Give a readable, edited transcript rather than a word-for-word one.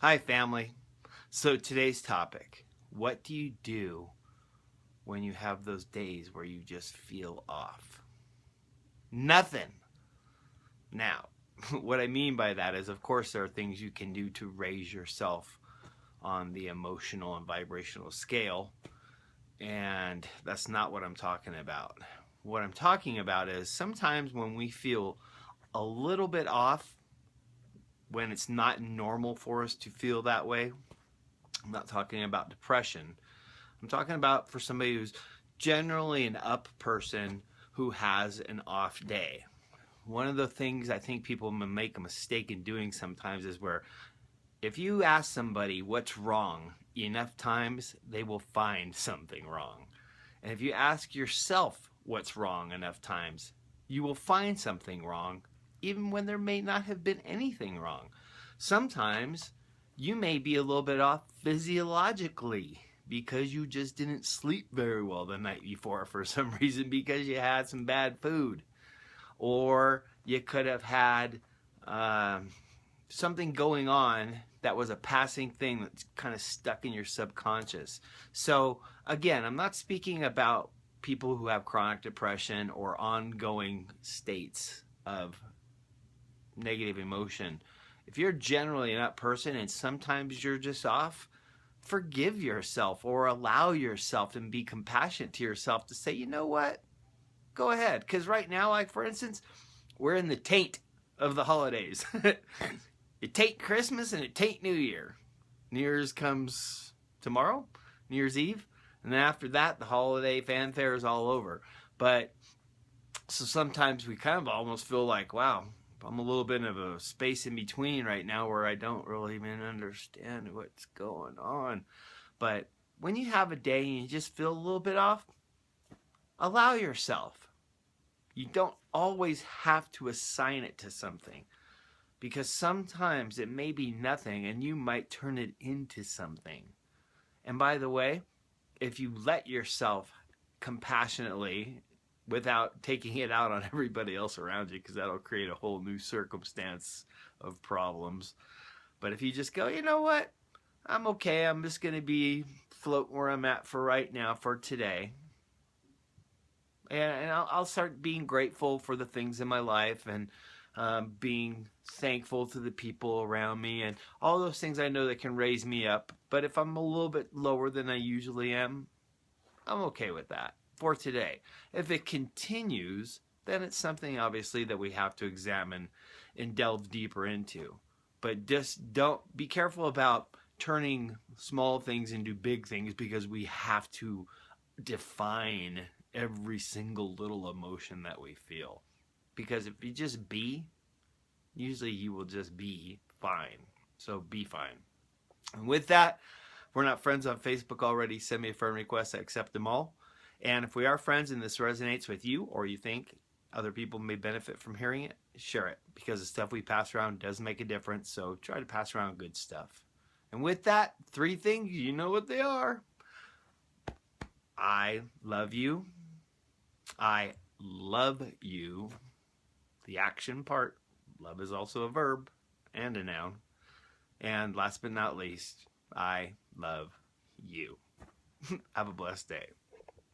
Hi, family. So, today's topic, what do you do when you have those days where you just feel off? Nothing. Now, what I mean by that is, of course, there are things you can do to raise yourself on the emotional and vibrational scale, and that's not what I'm talking about. What I'm talking about is sometimes when we feel a little bit off, when it's not normal for us to feel that way, I'm not talking about depression. I'm talking about for somebody who's generally an up person who has an off day. One of the things I think people make a mistake in doing sometimes is where if you ask somebody what's wrong enough times, they will find something wrong. And if you ask yourself what's wrong enough times, you will find something wrong, even when there may not have been anything wrong. Sometimes you may be a little bit off physiologically because you just didn't sleep very well the night before for some reason because you had some bad food. Or you could have had something going on that was a passing thing that's kind of stuck in your subconscious. So, again, I'm not speaking about people who have chronic depression or ongoing states of negative emotion. If you're generally an up person and sometimes you're just off, forgive yourself or allow yourself and be compassionate to yourself to say, you know what? Go ahead. Because right now, like for instance, we're in the taint of the holidays. It tain't Christmas and it tain't New Year. New Year's comes tomorrow, New Year's Eve, and then after that, the holiday fanfare is all over. But so sometimes we kind of almost feel like, wow, I'm a little bit of a space in between right now where I don't really even understand what's going on. But when you have a day and you just feel a little bit off, allow yourself. You don't always have to assign it to something because sometimes it may be nothing and you might turn it into something. And by the way, if you let yourself compassionately without taking it out on everybody else around you, because that'll create a whole new circumstance of problems. But if you just go, you know what? I'm okay. I'm just going to be float where I'm at for right now, for today. And I'll start being grateful for the things in my life and being thankful to the people around me and all those things I know that can raise me up. But if I'm a little bit lower than I usually am, I'm okay with that for today. If it continues, then it's something obviously that we have to examine and delve deeper into. But just don't be careful about turning small things into big things because we have to define every single little emotion that we feel. Because if you just be, usually you will just be fine. So be fine. And with that, if we're not friends on Facebook already, send me a friend request. I accept them all. And if we are friends and this resonates with you or you think other people may benefit from hearing it, share it because the stuff we pass around does make a difference. So try to pass around good stuff. And with that, 3 things, you know what they are. I love you. I love you. The action part. Love is also a verb and a noun. And last but not least, I love you. Have a blessed day.